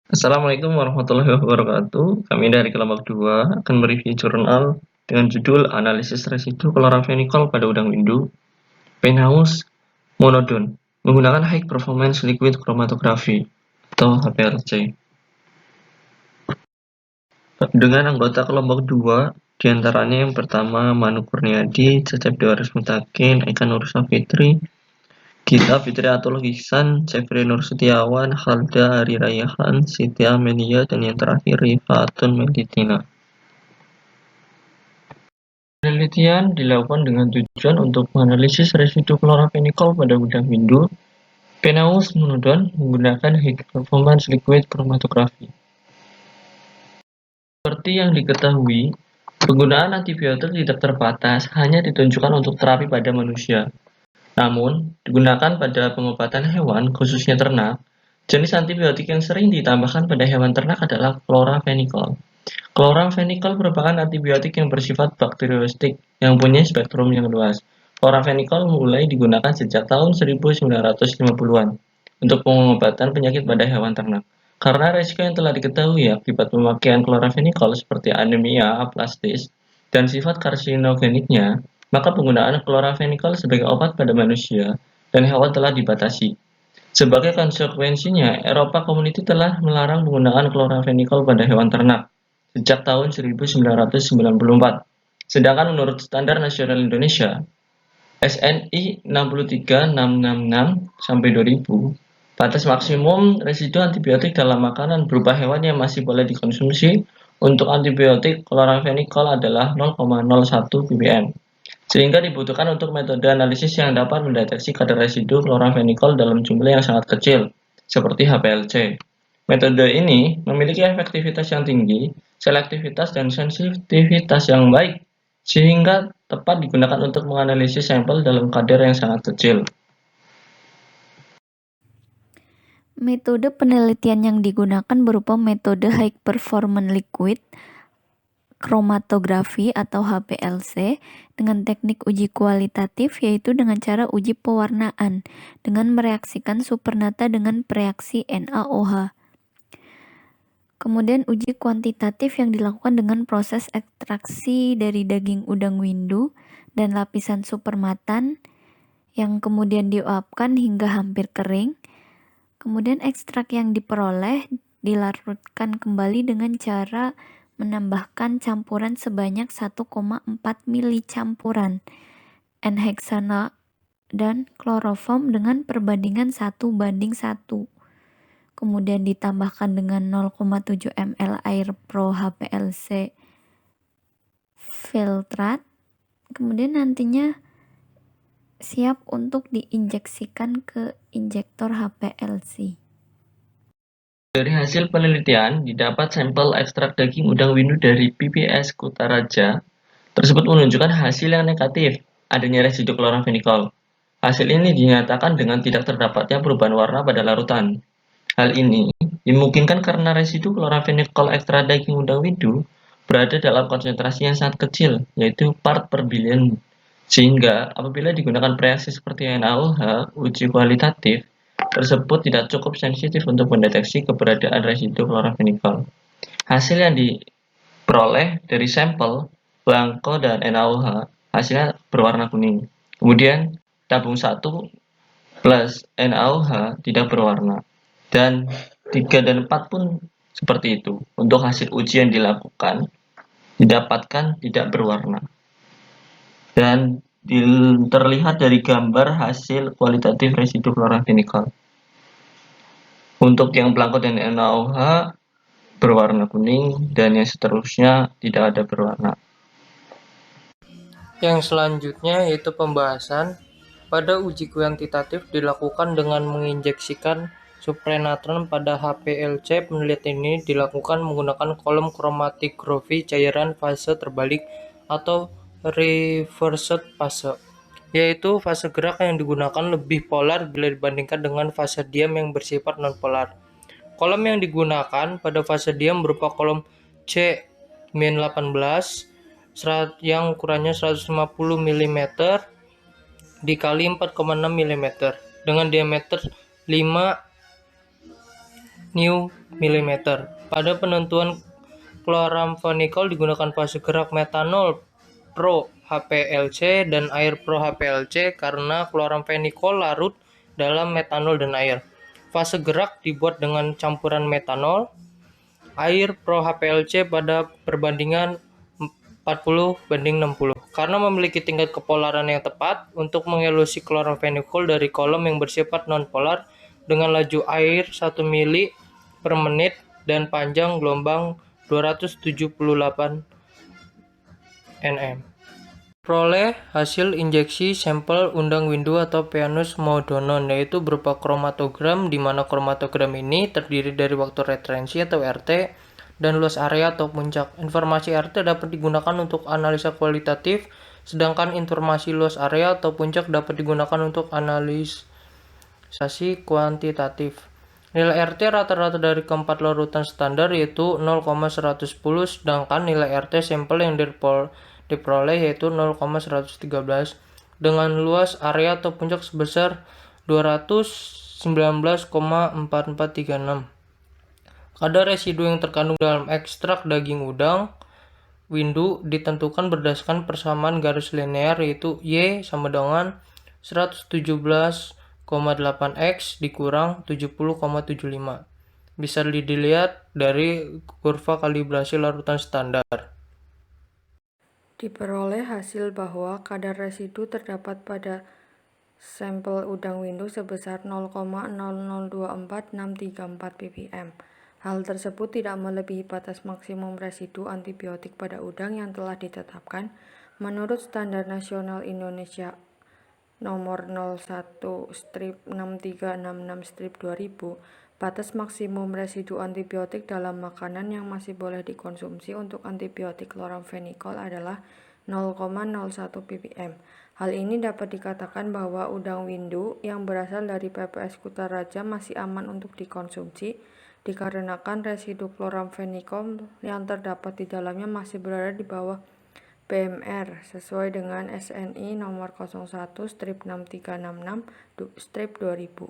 Assalamualaikum warahmatullahi wabarakatuh. Kami dari Kelompok 2 akan mereview jurnal dengan judul Analisis Residu Kloramfenikol pada Udang Windu, Penthouse Monodon, menggunakan High Performance Liquid Chromatography atau HPLC. Dengan anggota kelompok 2, diantaranya yang pertama Manu Kurniadi, Cecep Dewa Mutakin, Eka Nur Safitri, Gita Fitriatul Ihsan, Jeffrey Nur Setiawan, Khalda Hari Rayhan, Siti Amelia, dan yang terakhir Rifatun Meditina. Penelitian dilakukan dengan tujuan untuk menganalisis residu kloramfenikol pada udang windu Penthouse Monodon menggunakan High Performance Liquid Chromatography. Seperti yang diketahui, penggunaan antibiotik tidak terbatas hanya ditunjukkan untuk terapi pada manusia. Namun, digunakan pada pengobatan hewan, khususnya ternak. Jenis antibiotik yang sering ditambahkan pada hewan ternak adalah kloramfenikol. Kloramfenikol merupakan antibiotik yang bersifat bakteriostik yang punya spektrum yang luas. Kloramfenikol mulai digunakan sejak tahun 1950-an untuk pengobatan penyakit pada hewan ternak. Karena resiko yang telah diketahui akibat pemakaian kloramfenikol seperti anemia aplastis dan sifat karsinogeniknya, maka penggunaan kloramfenikol sebagai obat pada manusia dan hewan telah dibatasi. Sebagai konsekuensinya, Eropa Community telah melarang penggunaan kloramfenikol pada hewan ternak sejak tahun 1994. Sedangkan menurut Standar Nasional Indonesia (SNI 63666-2000), batas maksimum residu antibiotik dalam makanan berupa hewan yang masih boleh dikonsumsi untuk antibiotik kloramfenikol adalah 0,01 ppm. Sehingga dibutuhkan untuk metode analisis yang dapat mendeteksi kadar residu kloramfenikol dalam jumlah yang sangat kecil, seperti HPLC. Metode ini memiliki efektivitas yang tinggi, selektivitas dan sensitivitas yang baik, sehingga tepat digunakan untuk menganalisis sampel dalam kadar yang sangat kecil. Metode penelitian yang digunakan berupa metode High Performance Liquid Chromatography atau HPLC dengan teknik uji kualitatif, yaitu dengan cara uji pewarnaan dengan mereaksikan supernata dengan reaksi NaOH. Kemudian uji kuantitatif yang dilakukan dengan proses ekstraksi dari daging udang windu dan lapisan supermatan yang kemudian diuapkan hingga hampir kering. Kemudian ekstrak yang diperoleh dilarutkan kembali dengan cara menambahkan campuran sebanyak 1,4 mili campuran N-heksana dan kloroform dengan perbandingan 1:1. Kemudian ditambahkan dengan 0,7 ml air pro HPLC filtrat. Kemudian nantinya siap untuk diinjeksikan ke injektor HPLC. Dari hasil penelitian, didapat sampel ekstrak daging udang windu dari PPS Kutaraja tersebut menunjukkan hasil yang negatif, adanya residu kloramfenikol. Hasil ini dinyatakan dengan tidak terdapatnya perubahan warna pada larutan. Hal ini dimungkinkan karena residu kloramfenikol ekstra daging udang windu berada dalam konsentrasi yang sangat kecil, yaitu part per billion. Sehingga apabila digunakan reaksi seperti NaOH, uji kualitatif tersebut tidak cukup sensitif untuk mendeteksi keberadaan residu kloramfenikol. Hasil yang diperoleh dari sampel Blanco dan NaOH hasilnya berwarna kuning. Kemudian tabung 1 plus NaOH tidak berwarna. Dan 3 dan 4 pun seperti itu. Untuk hasil uji yang dilakukan didapatkan tidak berwarna. Dan terlihat dari gambar hasil kualitatif residu kloramfenikol. Untuk yang Blanco dan NaOH berwarna kuning dan yang seterusnya tidak ada berwarna. Yang selanjutnya yaitu pembahasan. Pada uji kuantitatif dilakukan dengan menginjeksikan supranatron pada HPLC. Penelitian ini dilakukan menggunakan kolom kromatografi cairan fase terbalik atau reversed fase, yaitu fase gerak yang digunakan lebih polar bila dibandingkan dengan fase diam yang bersifat nonpolar. Kolom yang digunakan pada fase diam berupa kolom C-18 yang ukurannya 150 mm dikali 4,6 mm dengan diameter 5 Nm. Pada penentuan chloramphenicol digunakan fase gerak metanol Pro HPLC dan air Pro HPLC karena chloramphenicol larut dalam metanol dan air. Fase gerak dibuat dengan campuran metanol, air Pro HPLC pada perbandingan 40:60 karena memiliki tingkat kepolaran yang tepat untuk mengelusi chloramphenicol dari kolom yang bersifat nonpolar dengan laju air 1 mili per menit dan panjang gelombang 278 nm. Peroleh hasil injeksi sampel undang windu atau Peanut Moudon, yaitu berupa kromatogram, di mana kromatogram ini terdiri dari waktu referensi atau RT dan luas area atau puncak. Informasi RT dapat digunakan untuk analisa kualitatif, sedangkan informasi luas area atau puncak dapat digunakan untuk analisasi kuantitatif. Nilai RT rata-rata dari keempat larutan standar yaitu 0,110, sedangkan nilai RT sampel yang diperoleh yaitu 0,113 dengan luas area atau puncak sebesar 219,4436. Kadar residu yang terkandung dalam ekstrak daging udang windu ditentukan berdasarkan persamaan garis linear yaitu Y sama dengan 117,8X dikurang 70,75. Bisa dilihat dari kurva kalibrasi larutan standar. Diperoleh hasil bahwa kadar residu terdapat pada sampel udang windu sebesar 0,0024634 ppm. Hal tersebut tidak melebihi batas maksimum residu antibiotik pada udang yang telah ditetapkan menurut Standar Nasional Indonesia nomor 01-6366-2000. Batas maksimum residu antibiotik dalam makanan yang masih boleh dikonsumsi untuk antibiotik chloramphenicol adalah 0,01 ppm. Hal ini dapat dikatakan bahwa udang windu yang berasal dari PPS Kutaraja masih aman untuk dikonsumsi dikarenakan residu chloramphenicol yang terdapat di dalamnya masih berada di bawah BMR sesuai dengan SNI nomor 01-6366-2000.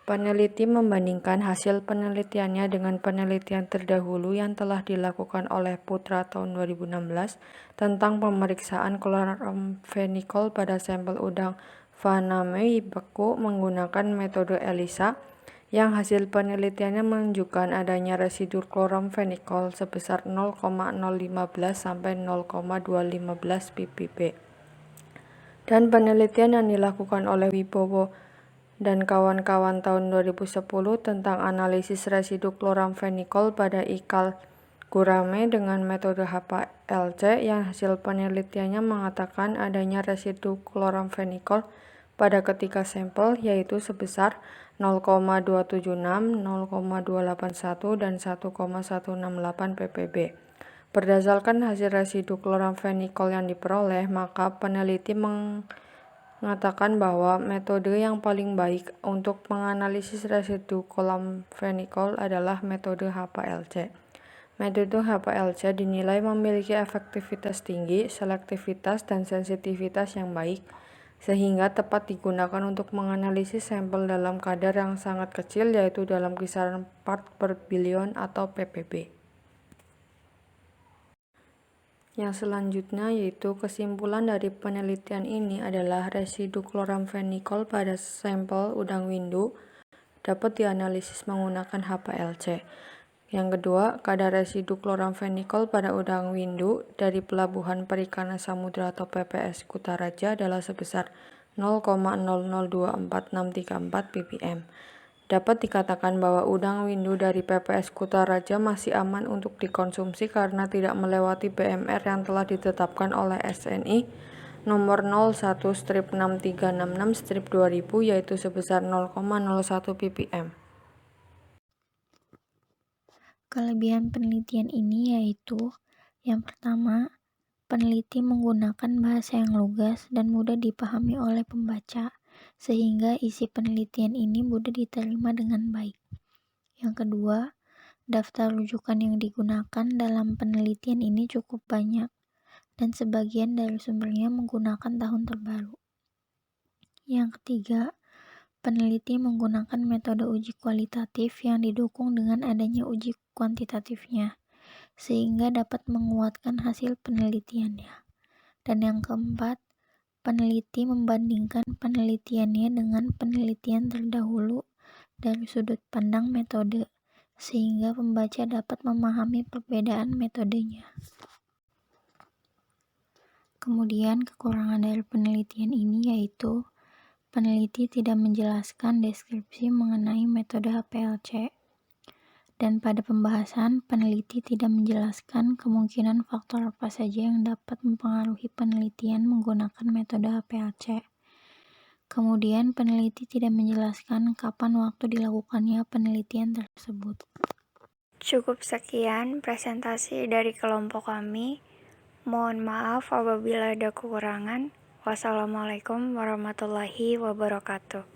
Peneliti membandingkan hasil penelitiannya dengan penelitian terdahulu yang telah dilakukan oleh Putra tahun 2016 tentang pemeriksaan chloramphenicol pada sampel udang Vanamae beku menggunakan metode ELISA, yang hasil penelitiannya menunjukkan adanya residu chloramphenicol sebesar 0,015 sampai 0,215 ppb. Dan penelitian yang dilakukan oleh Wibowo dan kawan-kawan tahun 2010 tentang analisis residu chloramphenicol pada ikan gurame dengan metode HPLC, yang hasil penelitiannya mengatakan adanya residu chloramphenicol pada ketiga sampel yaitu sebesar 0,276, 0,281, dan 1,168 ppb. Berdasarkan hasil residu chloramphenicol yang diperoleh, maka peneliti mengatakan bahwa metode yang paling baik untuk menganalisis residu chloramphenicol adalah metode HPLC. Metode HPLC dinilai memiliki efektivitas tinggi, selektivitas, dan sensitivitas yang baik, sehingga tepat digunakan untuk menganalisis sampel dalam kadar yang sangat kecil yaitu dalam kisaran part per billion atau ppb. Yang selanjutnya yaitu kesimpulan dari penelitian ini adalah residu chloramphenicol pada sampel udang windu dapat dianalisis menggunakan HPLC. Yang kedua, kadar residu chloramphenicol pada udang windu dari Pelabuhan Perikanan Samudra atau PPS Kutaraja adalah sebesar 0,002463 ppm. Dapat dikatakan bahwa udang windu dari PPS Kutaraja masih aman untuk dikonsumsi karena tidak melewati BMR yang telah ditetapkan oleh SNI nomor 01-6366-2000 yaitu sebesar 0,01 ppm. Kelebihan penelitian ini yaitu, yang pertama, peneliti menggunakan bahasa yang lugas dan mudah dipahami oleh pembaca, sehingga isi penelitian ini mudah diterima dengan baik. Yang kedua, daftar rujukan yang digunakan dalam penelitian ini cukup banyak, dan sebagian dari sumbernya menggunakan tahun terbaru. Yang ketiga, peneliti menggunakan metode uji kualitatif yang didukung dengan adanya uji kuantitatifnya, sehingga dapat menguatkan hasil penelitiannya. Dan yang keempat, peneliti membandingkan penelitiannya dengan penelitian terdahulu dari sudut pandang metode, sehingga pembaca dapat memahami perbedaan metodenya. Kemudian kekurangan dari penelitian ini yaitu peneliti tidak menjelaskan deskripsi mengenai metode HPLC, dan pada pembahasan, peneliti tidak menjelaskan kemungkinan faktor apa saja yang dapat mempengaruhi penelitian menggunakan metode HPLC. Kemudian, peneliti tidak menjelaskan kapan waktu dilakukannya penelitian tersebut. Cukup sekian presentasi dari kelompok kami. Mohon maaf apabila ada kekurangan. Wassalamualaikum warahmatullahi wabarakatuh.